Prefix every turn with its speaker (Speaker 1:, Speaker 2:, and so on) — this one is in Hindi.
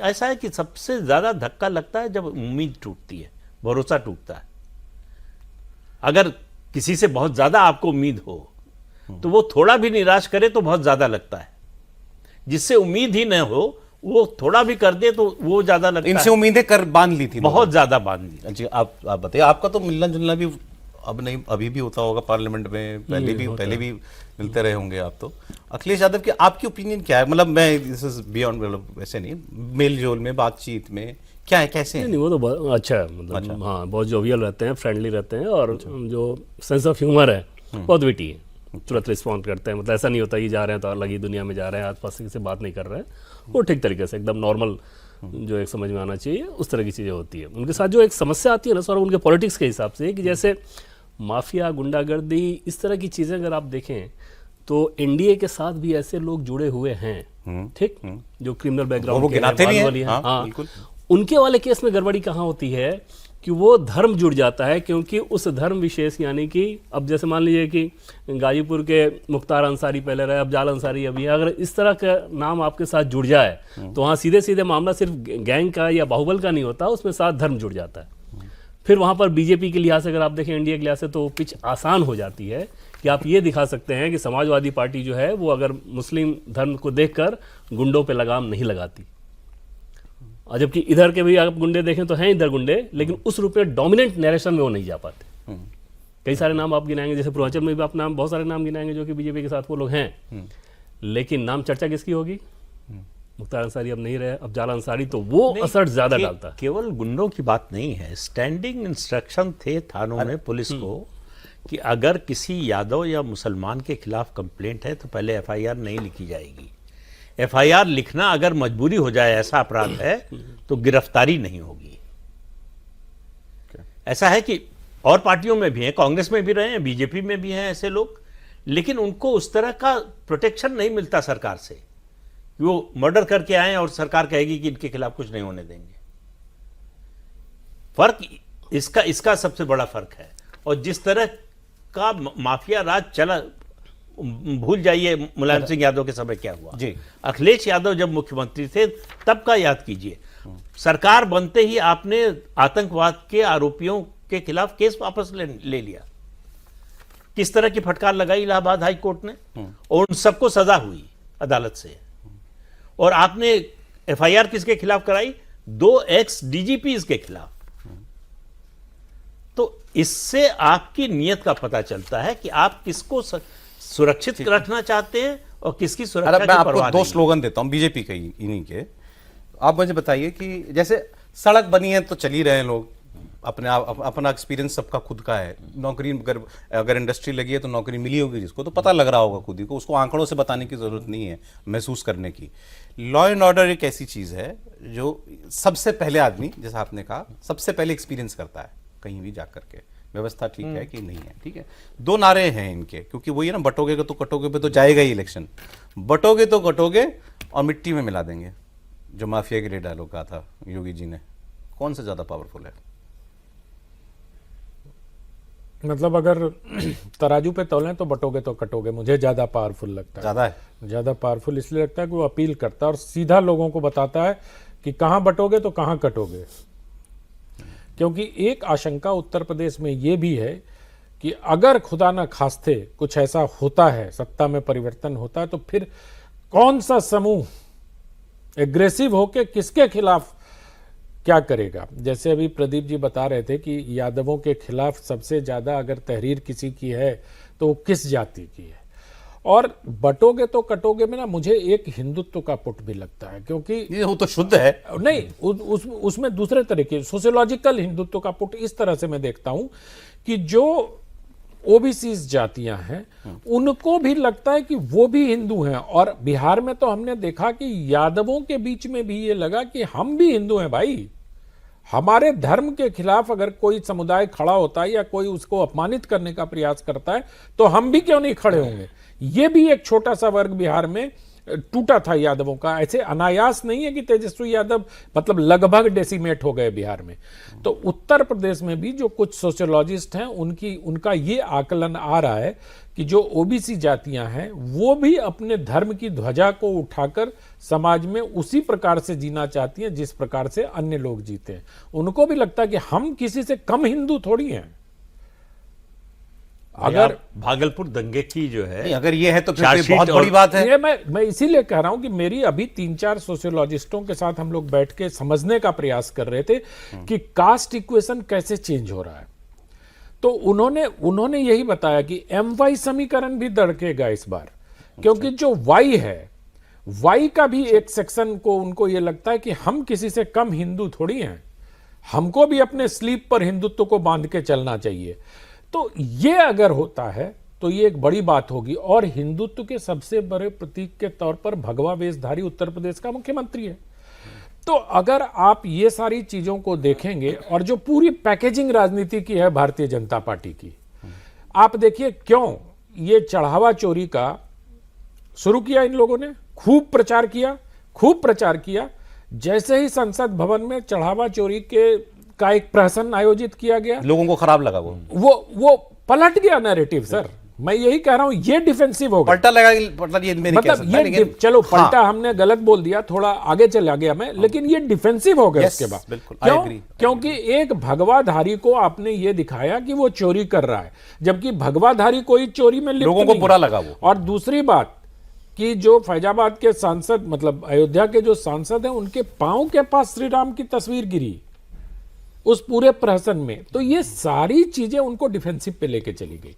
Speaker 1: ऐसा है कि सबसे ज्यादा धक्का लगता है जब उम्मीद टूटती है, भरोसा टूटता है। अगर किसी से बहुत ज्यादा आपको उम्मीद हो तो वो थोड़ा भी निराश करे तो बहुत ज्यादा लगता है, जिससे उम्मीद ही न हो वो थोड़ा भी कर दे तो वो ज्यादा लगता है।
Speaker 2: इनसे उम्मीदें कर बांध ली थी,
Speaker 1: बहुत ज्यादा बांध ली।
Speaker 2: जी, आप बताइए, आपका तो मिलना जुलना भी अब नहीं, अभी भी होता होगा पार्लियामेंट में, पहले भी मिलते रहे होंगे आप तो। अखिलेश यादव की आपकी ओपिनियन क्या है? मतलब मैं दिस इज बियॉन्ड, मतलब वैसे नहीं, मेल जोल में, बातचीत में क्या है, कैसे है?
Speaker 3: नहीं, वो तो बहुत अच्छा है, मतलब हाँ, बहुत जोवियल रहते हैं, फ्रेंडली रहते हैं, और जो सेंस ऑफ ह्यूमर है बहुत विटी है, तुरंत रिस्पॉन्ड करते हैं। मतलब ऐसा नहीं होता कि जा रहे हैं तो अलग ही दुनिया में जा रहे हैं, आसपास किसी से बात नहीं कर रहे हैं, वो ठीक तरीके से एकदम नॉर्मल जो एक समझ में आना चाहिए उस तरह की चीज़ें होती है। उनके साथ जो एक समस्या आती है ना सर, उनके पॉलिटिक्स के हिसाब से, कि जैसे माफिया, गुंडागर्दी, इस तरह की चीज़ें अगर आप देखें तो एनडीए के साथ भी ऐसे लोग जुड़े हुए हैं, ठीक, जो क्रिमिनल बैकग्राउंड के
Speaker 2: हैं,
Speaker 3: हाँ, उनके वाले केस में गड़बड़ी कहाँ होती है कि वो धर्म जुड़ जाता है, क्योंकि उस धर्म विशेष, यानी कि अब जैसे मान लीजिए कि गाजीपुर के मुख्तार अंसारी पहले रहे, अफजाल अंसारी अभी है, अगर इस तरह का नाम आपके साथ जुड़ जाए तो वहाँ सीधे सीधे मामला सिर्फ गैंग का या बाहुबल का नहीं होता, उसमें साथ धर्म जुड़ जाता है। फिर वहाँ पर बीजेपी के लिहाज से अगर आप देखें, एनडीए के लिहाज से, तो पिच आसान हो जाती है कि आप ये दिखा सकते हैं कि समाजवादी पार्टी जो है वो अगर मुस्लिम धर्म को देखकर गुंडों पे लगाम नहीं लगाती, और जबकि इधर के भी आप गुंडे देखें तो हैं इधर गुंडे, लेकिन उस रूप में डोमिनेंट नैरेशन में वो नहीं जा पाते। कई सारे नाम आप गिनाएंगे, जैसे पूर्वांचल में भी आप नाम, बहुत सारे नाम गिनाएंगे जो कि बीजेपी के साथ वो लोग हैं, लेकिन नाम चर्चा किसकी होगी? मुख्तार अंसारी अब नहीं रहे, अफजाल अंसारी, तो वो असर ज्यादा डालता है।
Speaker 1: केवल गुंडों की बात नहीं है, स्टैंडिंग इंस्ट्रक्शन थे थानों में पुलिस को कि अगर किसी यादव या मुसलमान के खिलाफ कंप्लेंट है तो पहले एफआईआर नहीं लिखी जाएगी। एफआईआर लिखना अगर मजबूरी हो जाए, ऐसा अपराध है, तो गिरफ्तारी नहीं होगी। ऐसा है कि और पार्टियों में भी है, कांग्रेस में भी रहे हैं, बीजेपी में भी हैं ऐसे लोग, लेकिन उनको उस तरह का प्रोटेक्शन नहीं मिलता सरकार से कि वो मर्डर करके आए और सरकार कहेगी कि इनके खिलाफ कुछ नहीं होने देंगे। फर्क इसका सबसे बड़ा फर्क है। और जिस तरह का माफिया राज चला, भूल जाइए मुलायम सिंह यादव के समय क्या हुआ
Speaker 2: जी।
Speaker 1: अखिलेश यादव जब मुख्यमंत्री थे तब का याद कीजिए। सरकार बनते ही आपने आतंकवाद के आरोपियों के खिलाफ केस वापस ले लिया। किस तरह की फटकार लगाई इलाहाबाद हाई कोर्ट ने, और उन सबको सजा हुई अदालत से। और आपने एफआईआर किसके खिलाफ कराई? 2 एक्स डीजीपी के खिलाफ। तो इससे आपकी नीयत का पता चलता है कि आप किसको सुरक्षित रखना चाहते हैं और किसकी सुरक्षा की परवाह नहीं।
Speaker 2: मैं आपको 2 स्लोगन देता हूं बीजेपी के, इन्हीं के। आप मुझे बताइए कि जैसे सड़क बनी है तो चल ही रहे हैं लोग, अपना एक्सपीरियंस सबका खुद का है। नौकरी अगर इंडस्ट्री लगी है तो नौकरी मिली होगी जिसको, तो पता लग रहा होगा खुद ही को, उसको आंकड़ों से बताने की जरूरत नहीं है, महसूस करने की। लॉ एंड ऑर्डर एक ऐसी चीज है जो सबसे पहले आदमी, जैसा आपने कहा, सबसे पहले एक्सपीरियंस करता है कहीं भी जाकर के, व्यवस्था ठीक है कि नहीं है। ठीक है, 2 नारे हैं इनके, क्योंकि वही है ना, बटोगे तो कटोगे पे तो जाएगा ही इलेक्शन। बटोगे तो कटोगे और मिट्टी में मिला देंगे, जो माफिया के लिए डायलॉग कहा था योगी जी ने। कौन सा ज्यादा पावरफुल है?
Speaker 4: मतलब अगर तराजू पे तौलें तो बटोगे तो कटोगे मुझे ज्यादा पावरफुल लगता है।
Speaker 2: ज्यादा है?
Speaker 4: ज्यादा पावरफुल इसलिए लगता है कि वो अपील करता है और सीधा लोगों को बताता है कि कहां बटोगे तो कहां कटोगे। क्योंकि एक आशंका उत्तर प्रदेश में ये भी है कि अगर खुदा न खास्ते कुछ ऐसा होता है, सत्ता में परिवर्तन होता है, तो फिर कौन सा समूह एग्रेसिव होकर किसके खिलाफ क्या करेगा। जैसे अभी प्रदीप जी बता रहे थे कि यादवों के खिलाफ सबसे ज्यादा अगर तहरीर किसी की है तो वो किस जाति की है। और बटोगे तो कटोगे में ना मुझे एक हिंदुत्व का पुट भी लगता है, क्योंकि
Speaker 2: ये वो तो शुद्ध है
Speaker 4: नहीं, उसमें दूसरे तरीके सोशियोलॉजिकल हिंदुत्व का पुट इस तरह से मैं देखता हूं कि जो ओबीसी जातियां हैं उनको भी लगता है कि वो भी हिंदू हैं। और बिहार में तो हमने देखा कि यादवों के बीच में भी ये लगा कि हम भी हिंदू हैं भाई, हमारे धर्म के खिलाफ अगर कोई समुदाय खड़ा होता है या कोई उसको अपमानित करने का प्रयास करता है तो हम भी क्यों नहीं खड़े होंगे। ये भी एक छोटा सा वर्ग बिहार में टूटा था यादवों का। ऐसे अनायास नहीं है कि तेजस्वी यादव मतलब लगभग डेसिमेट हो गए बिहार में। तो उत्तर प्रदेश में भी जो कुछ सोशियोलॉजिस्ट हैं उनका ये आकलन आ रहा है कि जो ओबीसी जातियां हैं वो भी अपने धर्म की ध्वजा को उठाकर समाज में उसी प्रकार से जीना चाहती हैं जिस प्रकार से अन्य लोग जीते हैं। उनको भी लगता है कि हम किसी से कम हिंदू थोड़ी हैं। अगर
Speaker 1: भागलपुर दंगे की जो है,
Speaker 2: नहीं, अगर ये है तो फिर
Speaker 1: चार्जशीट
Speaker 2: बहुत बड़ी बात है।
Speaker 4: ये मैं इसीलिए कह रहा हूं कि मेरी अभी 3-4 सोशियोलॉजिस्टों के साथ हम लोग बैठ के समझने का प्रयास कर रहे थे कि कास्ट इक्वेशन कैसे चेंज हो रहा है। तो उन्होंने यही बताया कि MY समीकरण भी दड़केगा इस बार, क्योंकि जो Y है, Y का भी एक सेक्शन को उनको ये लगता है कि हम किसी से कम हिंदू थोड़ी हैं, हमको भी अपने स्लीप पर हिंदुत्व को बांध के चलना चाहिए। तो ये अगर होता है तो ये एक बड़ी बात होगी। और हिंदुत्व के सबसे बड़े प्रतीक के तौर पर भगवा वेशधारी उत्तर प्रदेश का मुख्यमंत्री है। तो अगर आप ये सारी चीजों को देखेंगे और जो पूरी पैकेजिंग राजनीति की है भारतीय जनता पार्टी की, आप देखिए क्यों ये चढ़ावा चोरी का शुरू किया इन लोगों ने, खूब प्रचार किया। जैसे ही संसद भवन में चढ़ावा चोरी का एक प्रहसन आयोजित किया गया,
Speaker 2: लोगों को खराब लगा
Speaker 4: वो पलट गया नैरेटिव। सर मैं यही कह रहा हूं, ये डिफेंसिव हो गया।
Speaker 2: पलटा लगा, मतलब ये मैं नहीं कह सकता, लेकिन
Speaker 4: चलो पलटा हमने गलत बोल दिया, थोड़ा आगे चला गया मैं, लेकिन ये डिफेंसिव हो गया
Speaker 2: Yes,
Speaker 4: इसके बाद।
Speaker 2: बिल्कुल, I
Speaker 4: क्यों?
Speaker 2: agree.
Speaker 4: क्योंकि एक भगवाधारी को आपने ये दिखाया कि वो चोरी कर रहा है, जबकि भगवाधारी कोई चोरी में लिप्त
Speaker 2: लोगों को
Speaker 4: नहीं
Speaker 2: बुरा
Speaker 4: है।
Speaker 2: लगा वो।
Speaker 4: और दूसरी बात कि जो फैजाबाद के सांसद, मतलब अयोध्या के जो सांसद हैं, उनके पांव के पास श्री राम की तस्वीर गिरी उस पूरे प्रहसन में। तो ये सारी चीजें उनको डिफेंसिव पे लेके चली गई।